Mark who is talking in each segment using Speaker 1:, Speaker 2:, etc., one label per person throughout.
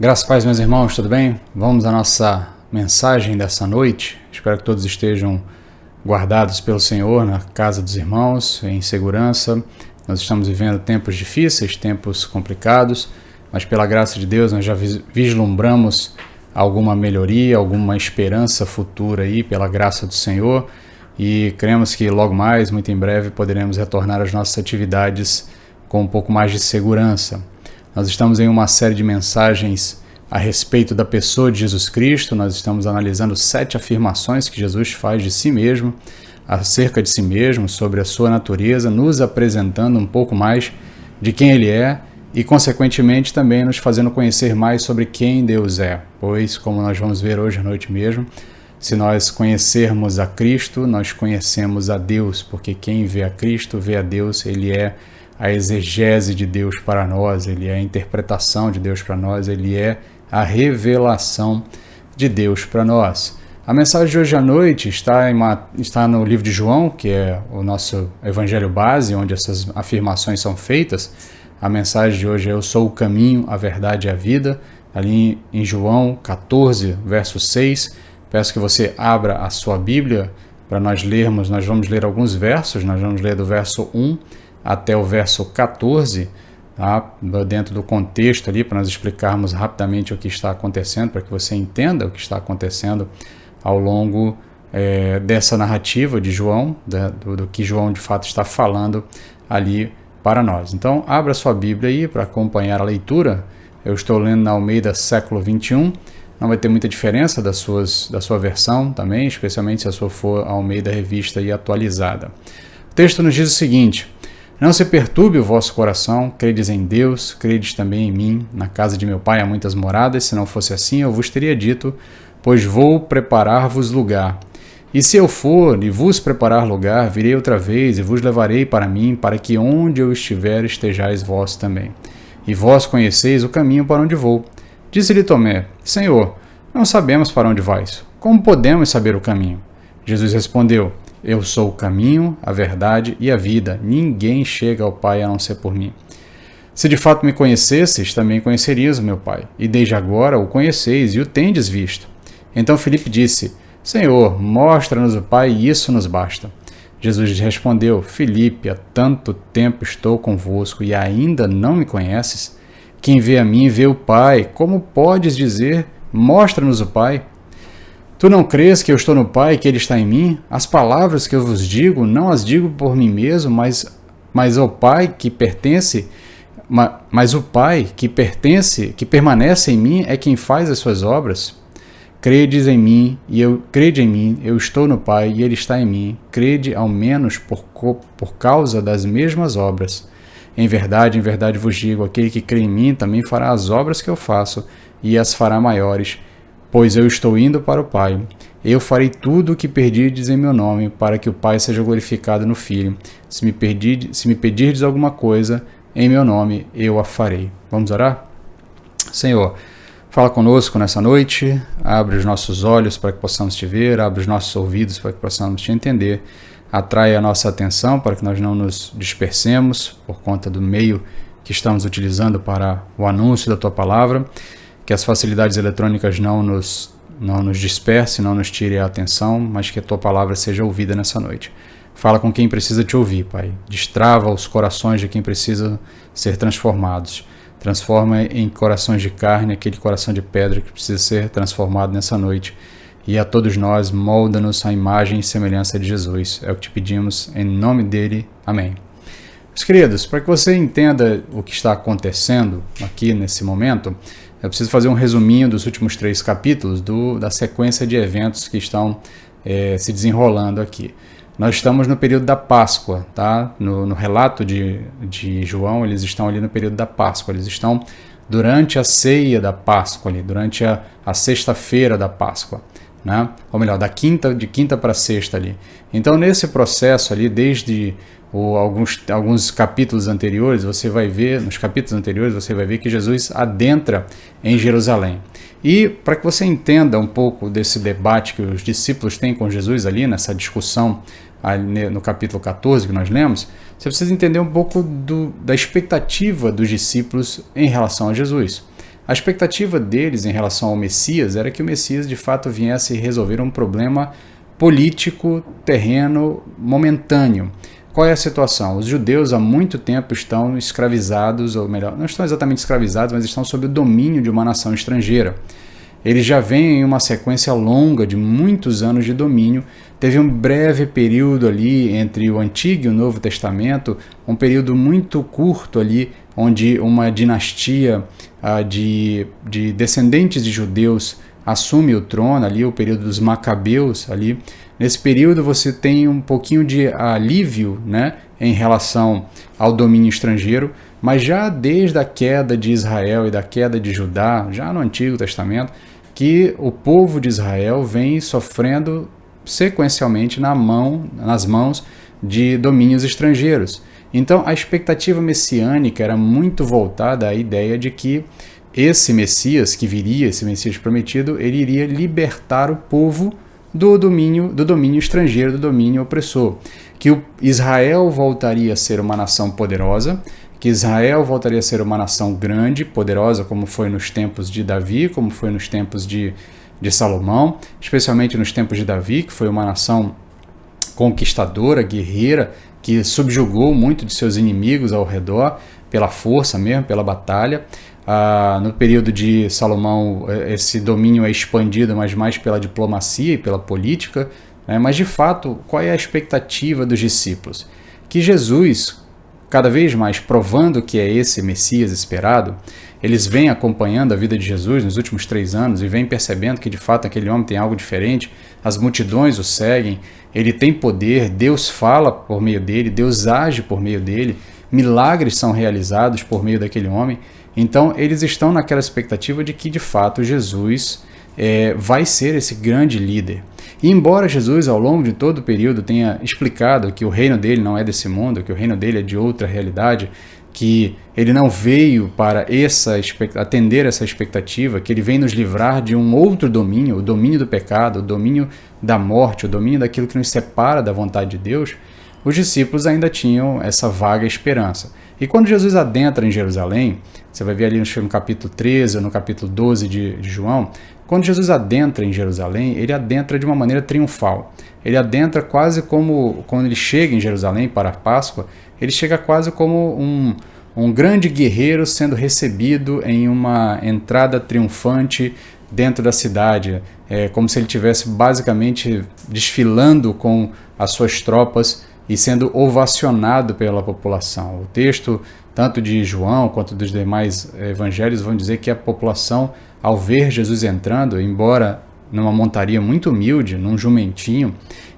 Speaker 1: Graças a Deus, meus irmãos, tudo bem? Vamos à nossa mensagem dessa noite. Espero que todos estejam guardados pelo Senhor na casa dos irmãos, em segurança. Nós estamos vivendo tempos difíceis, tempos complicados, mas pela graça de Deus nós já vislumbramos alguma melhoria, alguma esperança futura aí, pela graça do Senhor, e cremos que logo mais, muito em breve, poderemos retornar às nossas atividades com um pouco mais de segurança. Nós estamos em uma série de mensagens a respeito da pessoa de Jesus Cristo. Nós estamos analisando 7 afirmações que Jesus faz de si mesmo, acerca de si mesmo, sobre a sua natureza, nos apresentando um pouco mais de quem Ele é e, consequentemente, também nos fazendo conhecer mais sobre quem Deus é. Pois, como nós vamos ver hoje à noite mesmo, se nós conhecermos a Cristo, nós conhecemos a Deus, porque quem vê a Cristo vê a Deus. Ele é a exegese de Deus para nós, Ele é a interpretação de Deus para nós, Ele é a revelação de Deus para nós. A mensagem de hoje à noite está no livro de João, que é o nosso evangelho base, onde essas afirmações são feitas. A mensagem de hoje é: eu sou o caminho, a verdade e a vida, ali em João 14, verso 6. Peço que você abra a sua Bíblia para nós lermos. Nós vamos ler alguns versos, nós vamos ler do verso 1 até o verso 14, tá? Dentro do contexto ali, para nós explicarmos rapidamente o que está acontecendo, para que você entenda o que está acontecendo ao longo dessa narrativa de João, do que João de fato está falando ali para nós. Então, abra sua Bíblia aí para acompanhar a leitura. Eu estou lendo na Almeida século 21, não vai ter muita diferença da sua versão também, especialmente se a sua for a Almeida revista e atualizada. O texto nos diz o seguinte: não se perturbe o vosso coração, credes em Deus, credes também em mim. Na casa de meu Pai há muitas moradas, se não fosse assim eu vos teria dito, pois vou preparar-vos lugar. E se eu for e vos preparar lugar, virei outra vez e vos levarei para mim, para que onde eu estiver estejais vós também. E vós conheceis o caminho para onde vou. Disse-lhe Tomé: Senhor, não sabemos para onde vais. Como podemos saber o caminho? Jesus respondeu: eu sou o caminho, a verdade e a vida. Ninguém chega ao Pai a não ser por mim. Se de fato me conhecesseis, também conhecerias o meu Pai. E desde agora o conheceis e o tendes visto. Então Filipe disse: Senhor, mostra-nos o Pai e isso nos basta. Jesus lhe respondeu: Filipe, há tanto tempo estou convosco e ainda não me conheces? Quem vê a mim vê o Pai. Como podes dizer: mostra-nos o Pai? Tu não crês que eu estou no Pai e que Ele está em mim? As palavras que eu vos digo, não as digo por mim mesmo, mas o Pai que permanece em mim é quem faz as suas obras. Crede em mim, eu estou no Pai e Ele está em mim. Crede ao menos por causa das mesmas obras. Em verdade vos digo, aquele que crê em mim também fará as obras que eu faço e as fará maiores, pois eu estou indo para o Pai. Eu farei tudo o que pedirdes em meu nome, para que o Pai seja glorificado no Filho. Se me pedirdes alguma coisa em meu nome, eu a farei. Vamos orar? Senhor, fala conosco nessa noite, abre os nossos olhos para que possamos te ver, abre os nossos ouvidos para que possamos te entender, atrai a nossa atenção para que nós não nos dispersemos por conta do meio que estamos utilizando para o anúncio da tua palavra. Que as facilidades eletrônicas não nos dispersem, não nos tirem a atenção, mas que a tua palavra seja ouvida nessa noite. Fala com quem precisa te ouvir, Pai. Destrava os corações de quem precisa ser transformados. Transforma em corações de carne aquele coração de pedra que precisa ser transformado nessa noite. E a todos nós, molda-nos à imagem e semelhança de Jesus. É o que te pedimos, em nome dele. Amém. Meus queridos, para que você entenda o que está acontecendo aqui nesse momento, eu preciso fazer um resuminho dos últimos 3 capítulos da sequência de eventos que estão se desenrolando aqui. Nós estamos no período da Páscoa, tá? No relato de João, eles estão ali no período da Páscoa, eles estão durante a ceia da Páscoa, ali, durante a sexta-feira da Páscoa, né? Ou melhor, de quinta para sexta ali. Então, nesse processo ali, desde alguns capítulos anteriores, você vai ver que Jesus adentra em Jerusalém. E para que você entenda um pouco desse debate que os discípulos têm com Jesus ali, nessa discussão ali no capítulo 14 que nós lemos, você precisa entender um pouco da expectativa dos discípulos em relação a Jesus. A expectativa deles em relação ao Messias era que o Messias de fato viesse resolver um problema político, terreno, momentâneo. Qual é a situação? Os judeus há muito tempo estão escravizados, ou melhor, não estão exatamente escravizados, mas estão sob o domínio de uma nação estrangeira. Eles já vêm em uma sequência longa de muitos anos de domínio. Teve um breve período ali entre o Antigo e o Novo Testamento, um período muito curto ali, onde uma dinastia de descendentes de judeus assume o trono ali, o período dos Macabeus ali. Nesse período você tem um pouquinho de alívio, né, em relação ao domínio estrangeiro, mas já desde a queda de Israel e da queda de Judá, já no Antigo Testamento, que o povo de Israel vem sofrendo sequencialmente nas mãos de domínios estrangeiros. Então a expectativa messiânica era muito voltada à ideia de que esse Messias que viria, esse Messias prometido, ele iria libertar o povo do domínio estrangeiro, do domínio opressor. Que Israel voltaria a ser uma nação poderosa, que Israel voltaria a ser uma nação grande, poderosa, como foi nos tempos de Davi, como foi nos tempos de Salomão, especialmente nos tempos de Davi, que foi uma nação conquistadora, guerreira, que subjugou muito de seus inimigos ao redor, pela força mesmo, pela batalha. No período de Salomão, esse domínio é expandido, mas mais pela diplomacia e pela política. Mas, de fato, qual é a expectativa dos discípulos? Que Jesus, cada vez mais provando que é esse Messias esperado, eles vêm acompanhando a vida de Jesus nos últimos 3 anos e vêm percebendo que, de fato, aquele homem tem algo diferente, as multidões o seguem, ele tem poder, Deus fala por meio dele, Deus age por meio dele, milagres são realizados por meio daquele homem. Então, eles estão naquela expectativa de que, de fato, Jesus vai ser esse grande líder. E embora Jesus, ao longo de todo o período, tenha explicado que o reino dele não é desse mundo, que o reino dele é de outra realidade, que ele não veio para atender essa expectativa, que ele vem nos livrar de um outro domínio, o domínio do pecado, o domínio da morte, o domínio daquilo que nos separa da vontade de Deus, os discípulos ainda tinham essa vaga esperança. E quando Jesus adentra em Jerusalém, você vai ver ali no capítulo 13 ou no capítulo 12 de João, quando Jesus adentra em Jerusalém, ele adentra de uma maneira triunfal. Ele adentra quase como, quando ele chega em Jerusalém para a Páscoa, ele chega quase como um grande guerreiro sendo recebido em uma entrada triunfante dentro da cidade. É como se ele estivesse basicamente desfilando com as suas tropas e sendo ovacionado pela população. O texto, tanto de João quanto dos demais evangelhos, vão dizer que a população, ao ver Jesus entrando, embora numa montaria muito humilde, num jumentinho,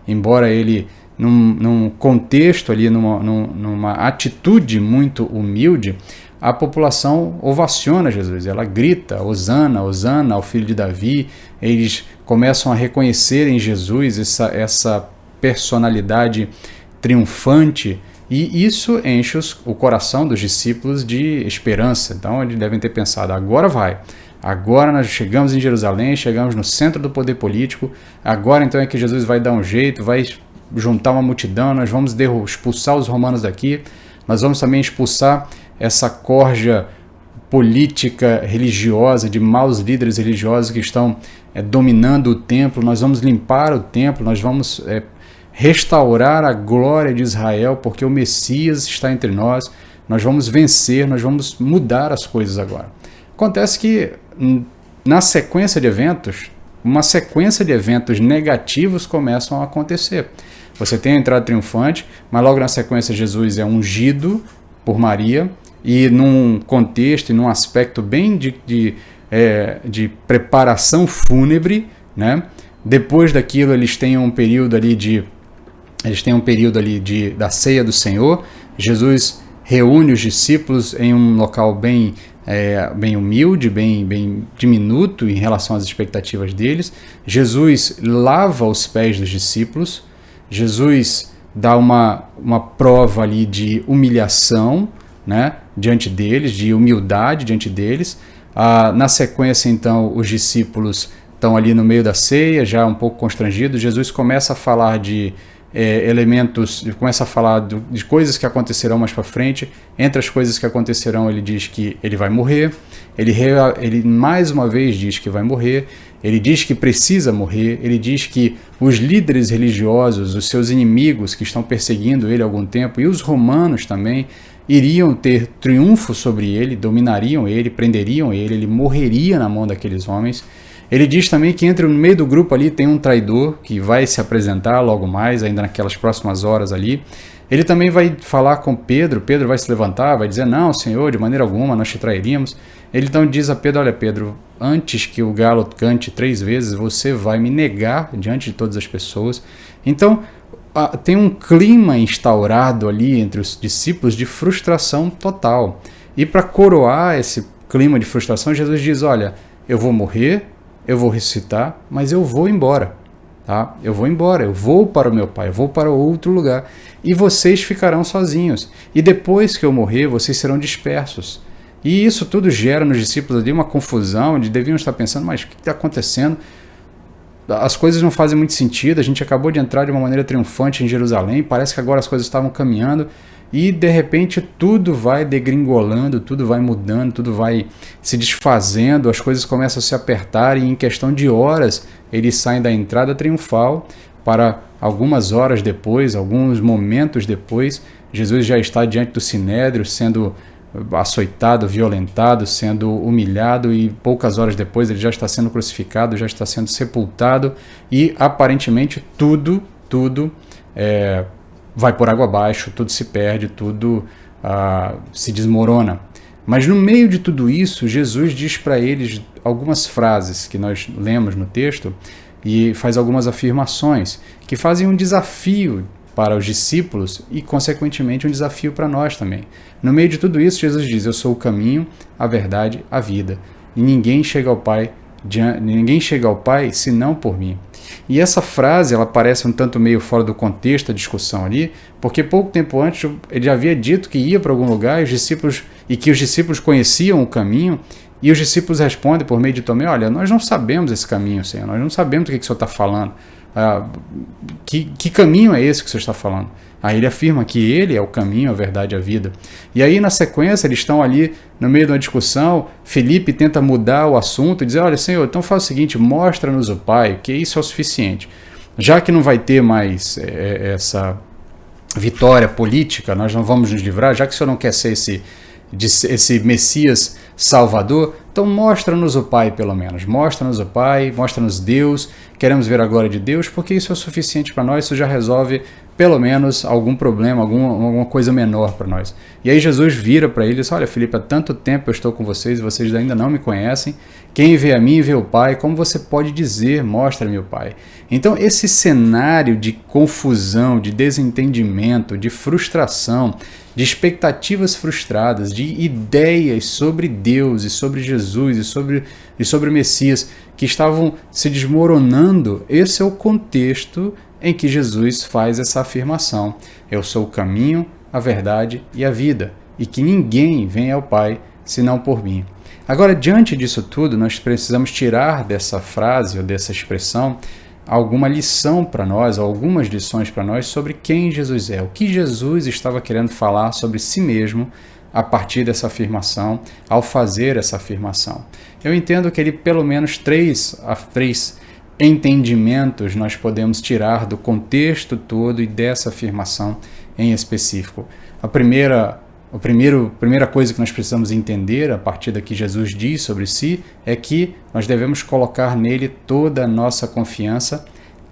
Speaker 1: embora ele, num contexto ali, numa atitude muito humilde, a população ovaciona Jesus, ela grita, Hosana, Hosana ao filho de Davi. Eles começam a reconhecer em Jesus essa personalidade triunfante, e isso enche o coração dos discípulos de esperança. Então eles devem ter pensado, agora vai, agora nós chegamos em Jerusalém, chegamos no centro do poder político, agora então é que Jesus vai dar um jeito, vai juntar uma multidão, nós vamos expulsar os romanos daqui, nós vamos também expulsar essa corja política religiosa, de maus líderes religiosos que estão dominando o templo, nós vamos limpar o templo, nós vamos restaurar a glória de Israel, porque o Messias está entre nós, nós vamos vencer, nós vamos mudar as coisas agora. Acontece que, na sequência de eventos, uma sequência de eventos negativos começam a acontecer. Você tem a entrada triunfante, mas logo na sequência Jesus é ungido por Maria, e num contexto e num aspecto bem de preparação fúnebre, né? Depois daquilo eles têm um período ali da ceia do Senhor. Jesus reúne os discípulos em um local bem humilde, bem diminuto em relação às expectativas deles. Jesus lava os pés dos discípulos. Jesus dá uma prova ali de humilhação, né, diante deles, de humildade diante deles. Na sequência, então, os discípulos estão ali no meio da ceia, já um pouco constrangidos. Jesus começa a falar de elementos, ele começa a falar de coisas que acontecerão mais para frente. Entre as coisas que acontecerão, ele diz que ele vai morrer, ele mais uma vez diz que vai morrer, ele diz que precisa morrer, ele diz que os líderes religiosos, os seus inimigos que estão perseguindo ele há algum tempo, e os romanos também, iriam ter triunfo sobre ele, dominariam ele, prenderiam ele morreria na mão daqueles homens. Ele diz também que no meio do grupo ali tem um traidor que vai se apresentar logo mais, ainda naquelas próximas horas ali. Ele também vai falar com Pedro, Pedro vai se levantar, vai dizer, não, Senhor, de maneira alguma nós te trairíamos. Ele então diz a Pedro, olha Pedro, antes que o galo cante 3 vezes, você vai me negar diante de todas as pessoas. Então, tem um clima instaurado ali entre os discípulos de frustração total. E para coroar esse clima de frustração, Jesus diz, olha, eu vou morrer, eu vou ressuscitar, mas eu vou embora, tá? Eu vou embora, eu vou para o meu Pai, eu vou para outro lugar, e vocês ficarão sozinhos. E depois que eu morrer, vocês serão dispersos. E isso tudo gera nos discípulos ali uma confusão, de deviam estar pensando, mas o que está acontecendo? As coisas não fazem muito sentido, a gente acabou de entrar de uma maneira triunfante em Jerusalém, parece que agora as coisas estavam caminhando, e de repente tudo vai degringolando, tudo vai mudando, tudo vai se desfazendo, as coisas começam a se apertar e em questão de horas eles saem da entrada triunfal para algumas horas depois, alguns momentos depois, Jesus já está diante do Sinédrio sendo açoitado, violentado, sendo humilhado e poucas horas depois ele já está sendo crucificado, já está sendo sepultado e aparentemente tudo vai por água abaixo, tudo se perde, tudo se desmorona. Mas no meio de tudo isso, Jesus diz para eles algumas frases que nós lemos no texto e faz algumas afirmações que fazem um desafio para os discípulos e, consequentemente, um desafio para nós também. No meio de tudo isso, Jesus diz, eu sou o caminho, a verdade, a vida. E ninguém chega ao Pai senão por mim. E essa frase, ela parece um tanto meio fora do contexto da discussão ali, porque pouco tempo antes ele já havia dito que ia para algum lugar e que os discípulos conheciam o caminho, e os discípulos respondem por meio de Tomé, olha, nós não sabemos esse caminho, Senhor, nós não sabemos o que o Senhor está falando. Que caminho é esse que o Senhor está falando? Aí ele afirma que ele é o caminho, a verdade e a vida. E aí na sequência eles estão ali no meio de uma discussão, Felipe tenta mudar o assunto e dizer, olha Senhor, então faz o seguinte, mostra-nos o Pai, que isso é o suficiente. Já que não vai ter mais essa vitória política, nós não vamos nos livrar, já que o Senhor não quer ser esse Messias Salvador, então mostra-nos o Pai pelo menos, mostra-nos o Pai, mostra-nos Deus, queremos ver a glória de Deus, porque isso é o suficiente para nós, isso já resolve pelo menos algum problema, alguma coisa menor para nós. E aí Jesus vira para eles e diz, olha Felipe, há tanto tempo eu estou com vocês e vocês ainda não me conhecem, quem vê a mim vê o Pai, como você pode dizer, mostra-me o Pai? Então esse cenário de confusão, de desentendimento, de frustração, de expectativas frustradas, de ideias sobre Deus e sobre Jesus e sobre o Messias que estavam se desmoronando, esse é o contexto em que Jesus faz essa afirmação. Eu sou o caminho, a verdade e a vida, e que ninguém vem ao Pai senão por mim. Agora, diante disso tudo, nós precisamos tirar dessa frase ou dessa expressão alguma lição para nós, algumas lições para nós sobre quem Jesus é, o que Jesus estava querendo falar sobre si mesmo a partir dessa afirmação, ao fazer essa afirmação. Eu entendo que ele, pelo menos três entendimentos nós podemos tirar do contexto todo e dessa afirmação em específico. A primeira coisa que nós precisamos entender a partir da que Jesus diz sobre si é que nós devemos colocar nele toda a nossa confiança,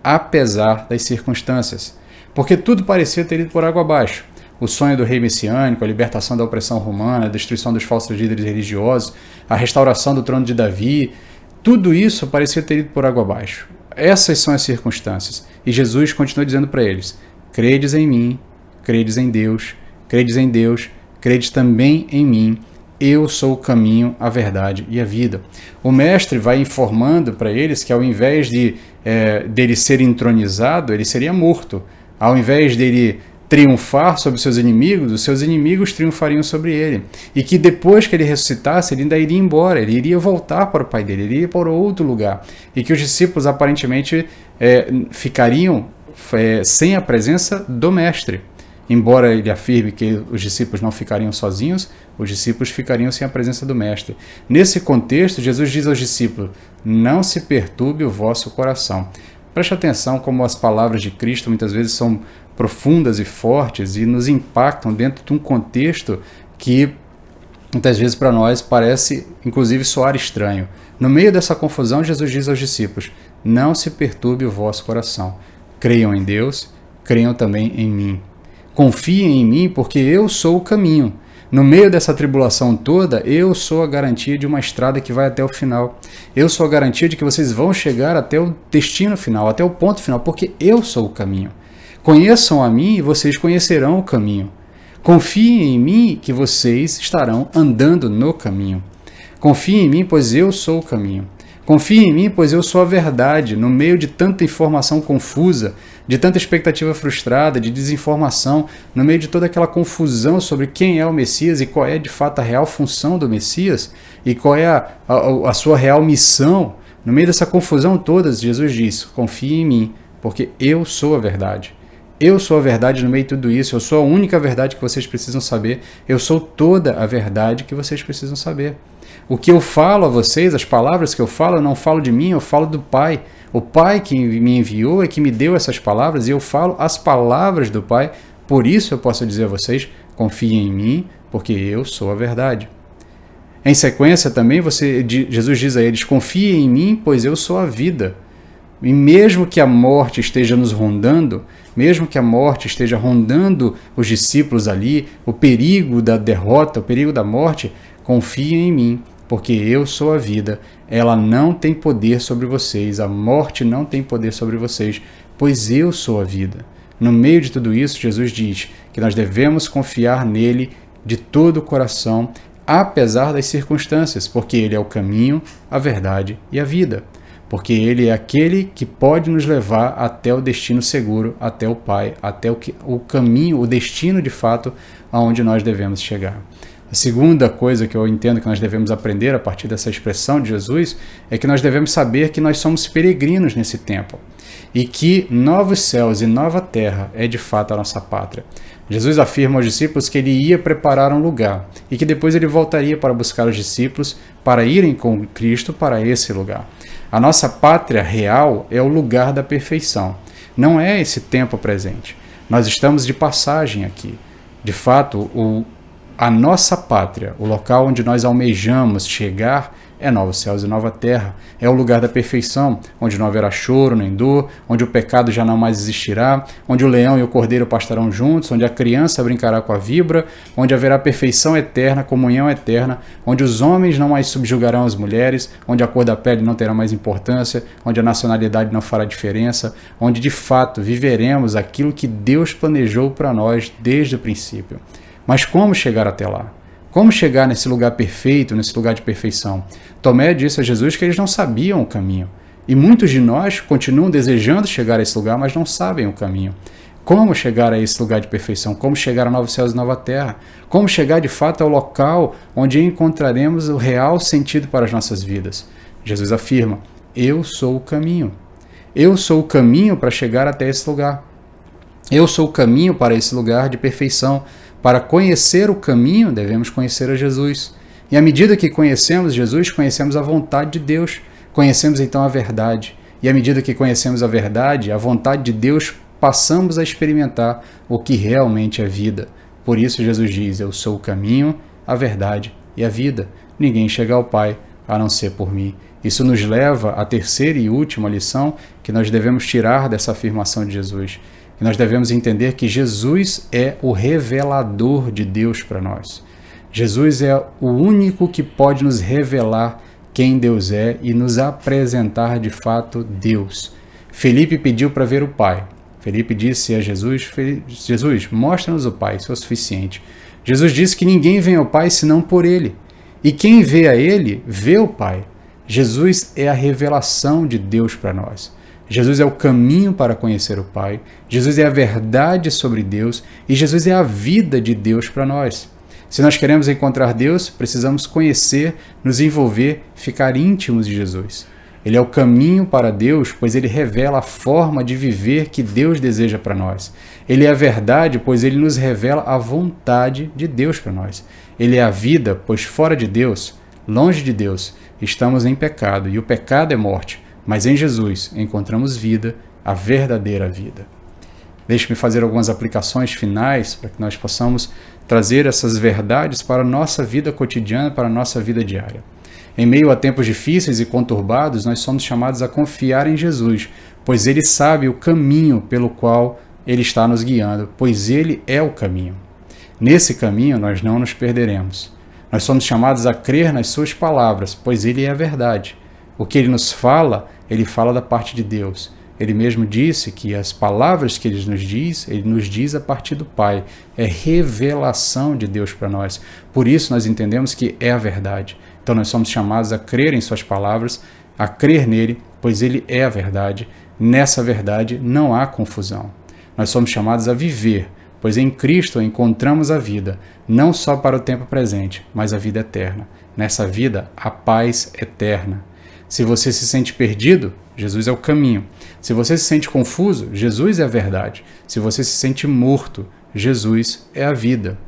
Speaker 1: apesar das circunstâncias. Porque tudo parecia ter ido por água abaixo. O sonho do rei messiânico, a libertação da opressão romana, a destruição dos falsos líderes religiosos, a restauração do trono de Davi, tudo isso parecia ter ido por água abaixo. Essas são as circunstâncias. E Jesus continua dizendo para eles, credes em mim, credes em Deus, credes também em mim, eu sou o caminho, a verdade e a vida. O mestre vai informando para eles que ao invés dele ser entronizado, ele seria morto. Ao invés dele triunfar sobre seus inimigos, os seus inimigos triunfariam sobre ele. E que depois que ele ressuscitasse, ele ainda iria embora, ele iria voltar para o Pai dele, ele iria para outro lugar. E que os discípulos aparentemente ficariam sem a presença do Mestre. Embora ele afirme que os discípulos não ficariam sozinhos, os discípulos ficariam sem a presença do Mestre. Nesse contexto, Jesus diz aos discípulos: não se perturbe o vosso coração. Preste atenção como as palavras de Cristo muitas vezes são profundas e fortes e nos impactam dentro de um contexto que muitas vezes para nós parece inclusive soar estranho. No meio dessa confusão, Jesus diz aos discípulos: não se perturbe o vosso coração. Creiam em Deus, creiam também em mim. Confiem em mim, porque eu sou o caminho. No meio dessa tribulação toda, eu sou a garantia de uma estrada que vai até o final. Eu sou a garantia de que vocês vão chegar até o destino final, até o ponto final, porque eu sou o caminho. Conheçam a mim e vocês conhecerão o caminho. Confiem em mim que vocês estarão andando no caminho. Confiem em mim, pois eu sou o caminho. Confiem em mim, pois eu sou a verdade. No meio de tanta informação confusa, de tanta expectativa frustrada, de desinformação, no meio de toda aquela confusão sobre quem é o Messias e qual é de fato a real função do Messias e qual é a sua real missão, no meio dessa confusão toda, Jesus diz: confiem em mim, porque eu sou a verdade. Eu sou a verdade no meio de tudo isso, eu sou a única verdade que vocês precisam saber, eu sou toda a verdade que vocês precisam saber. O que eu falo a vocês, as palavras que eu não falo de mim, eu falo do Pai. O Pai que me enviou é que me deu essas palavras e eu falo as palavras do Pai. Por isso eu posso dizer a vocês: confiem em mim, porque eu sou a verdade. Em sequência também, Jesus diz a eles: confiem em mim, pois eu sou a vida. E mesmo que a morte esteja nos rondando, mesmo que a morte esteja rondando os discípulos ali, o perigo da derrota, o perigo da morte, confiem em mim, porque eu sou a vida. Ela não tem poder sobre vocês, a morte não tem poder sobre vocês, pois eu sou a vida. No meio de tudo isso, Jesus diz que nós devemos confiar nele de todo o coração, apesar das circunstâncias, porque ele é o caminho, a verdade e a vida. Porque ele é aquele que pode nos levar até o destino seguro, até o Pai, até o caminho, o destino de fato, aonde nós devemos chegar. A segunda coisa que eu entendo que nós devemos aprender a partir dessa expressão de Jesus é que nós devemos saber que nós somos peregrinos nesse tempo e que novos céus e nova terra é de fato a nossa pátria. Jesus afirma aos discípulos que ele ia preparar um lugar e que depois ele voltaria para buscar os discípulos para irem com Cristo para esse lugar. A nossa pátria real é o lugar da perfeição, não é esse tempo presente. Nós estamos de passagem aqui. De fato, a nossa pátria, o local onde nós almejamos chegar, é novos céus e nova terra. É o lugar da perfeição, onde não haverá choro nem dor, onde o pecado já não mais existirá, onde o leão e o cordeiro pastarão juntos, onde a criança brincará com a víbora, onde haverá perfeição eterna, comunhão eterna, onde os homens não mais subjugarão as mulheres, onde a cor da pele não terá mais importância, onde a nacionalidade não fará diferença, onde de fato viveremos aquilo que Deus planejou para nós desde o princípio. Mas como chegar até lá? Como chegar nesse lugar perfeito, nesse lugar de perfeição? Tomé disse a Jesus que eles não sabiam o caminho. E muitos de nós continuam desejando chegar a esse lugar, mas não sabem o caminho. Como chegar a esse lugar de perfeição? Como chegar a novos céus e nova terra? Como chegar de fato ao local onde encontraremos o real sentido para as nossas vidas? Jesus afirma: eu sou o caminho. Eu sou o caminho para chegar até esse lugar. Eu sou o caminho para esse lugar de perfeição. Para conhecer o caminho, devemos conhecer a Jesus. E à medida que conhecemos Jesus, conhecemos a vontade de Deus. Conhecemos então a verdade. E à medida que conhecemos a verdade, a vontade de Deus, passamos a experimentar o que realmente é vida. Por isso Jesus diz: eu sou o caminho, a verdade e a vida. Ninguém chega ao Pai a não ser por mim. Isso nos leva à terceira e última lição que nós devemos tirar dessa afirmação de Jesus. E nós devemos entender que Jesus é o revelador de Deus para nós. Jesus é o único que pode nos revelar quem Deus é e nos apresentar de fato Deus. Felipe pediu para ver o Pai. Felipe disse a Jesus: Jesus, mostra-nos o Pai, isso é o suficiente. Jesus disse que ninguém vem ao Pai senão por Ele. E quem vê a Ele, vê o Pai. Jesus é a revelação de Deus para nós. Jesus é o caminho para conhecer o Pai, Jesus é a verdade sobre Deus e Jesus é a vida de Deus para nós. Se nós queremos encontrar Deus, precisamos conhecer, nos envolver, ficar íntimos de Jesus. Ele é o caminho para Deus, pois ele revela a forma de viver que Deus deseja para nós. Ele é a verdade, pois ele nos revela a vontade de Deus para nós. Ele é a vida, pois fora de Deus, longe de Deus, estamos em pecado, e o pecado é morte, mas em Jesus encontramos vida, a verdadeira vida. Deixe-me fazer algumas aplicações finais para que nós possamos trazer essas verdades para a nossa vida cotidiana, para a nossa vida diária. Em meio a tempos difíceis e conturbados, nós somos chamados a confiar em Jesus, pois ele sabe o caminho pelo qual ele está nos guiando, pois ele é o caminho. Nesse caminho nós não nos perderemos. Nós somos chamados a crer nas suas palavras, pois ele é a verdade. O que ele nos fala, ele fala da parte de Deus. Ele mesmo disse que as palavras que ele nos diz a partir do Pai. É revelação de Deus para nós. Por isso nós entendemos que é a verdade. Então nós somos chamados a crer em suas palavras, a crer nele, pois ele é a verdade. Nessa verdade não há confusão. Nós somos chamados a viver, pois em Cristo encontramos a vida, não só para o tempo presente, mas a vida eterna. Nessa vida, a paz eterna. Se você se sente perdido, Jesus é o caminho. Se você se sente confuso, Jesus é a verdade. Se você se sente morto, Jesus é a vida.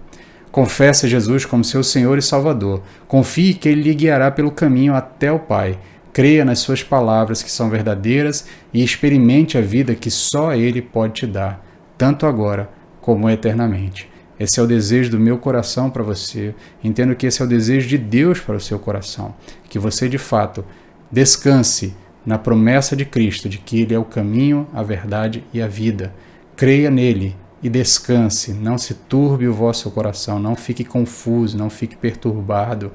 Speaker 1: Confesse Jesus como seu Senhor e Salvador. Confie que Ele lhe guiará pelo caminho até o Pai. Creia nas suas palavras que são verdadeiras e experimente a vida que só Ele pode te dar, tanto agora como eternamente. Esse é o desejo do meu coração para você. Entendo que esse é o desejo de Deus para o seu coração. Que você, de fato, descanse na promessa de Cristo, de que Ele é o caminho, a verdade e a vida. Creia nele e descanse. Não se turbe o vosso coração, não fique confuso, não fique perturbado.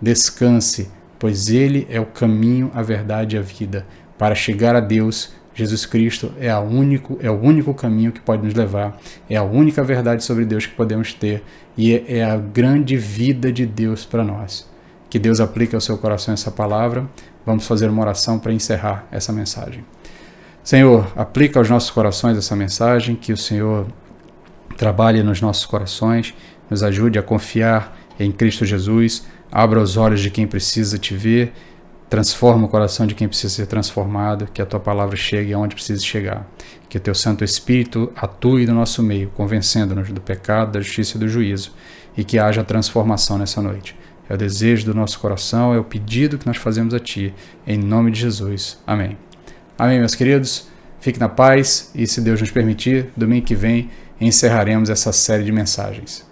Speaker 1: Descanse, pois Ele é o caminho, a verdade e a vida. Para chegar a Deus, Jesus Cristo é o único caminho que pode nos levar, é a única verdade sobre Deus que podemos ter e é a grande vida de Deus para nós. Que Deus aplique ao seu coração essa palavra. Vamos fazer uma oração para encerrar essa mensagem. Senhor, aplica aos nossos corações essa mensagem, que o Senhor trabalhe nos nossos corações, nos ajude a confiar em Cristo Jesus, abra os olhos de quem precisa te ver, transforma o coração de quem precisa ser transformado, que a tua palavra chegue aonde precisa chegar, que o teu Santo Espírito atue no nosso meio, convencendo-nos do pecado, da justiça e do juízo, e que haja transformação nessa noite. É o desejo do nosso coração, é o pedido que nós fazemos a Ti, em nome de Jesus. Amém. Amém, meus queridos. Fique na paz e, se Deus nos permitir, domingo que vem encerraremos essa série de mensagens.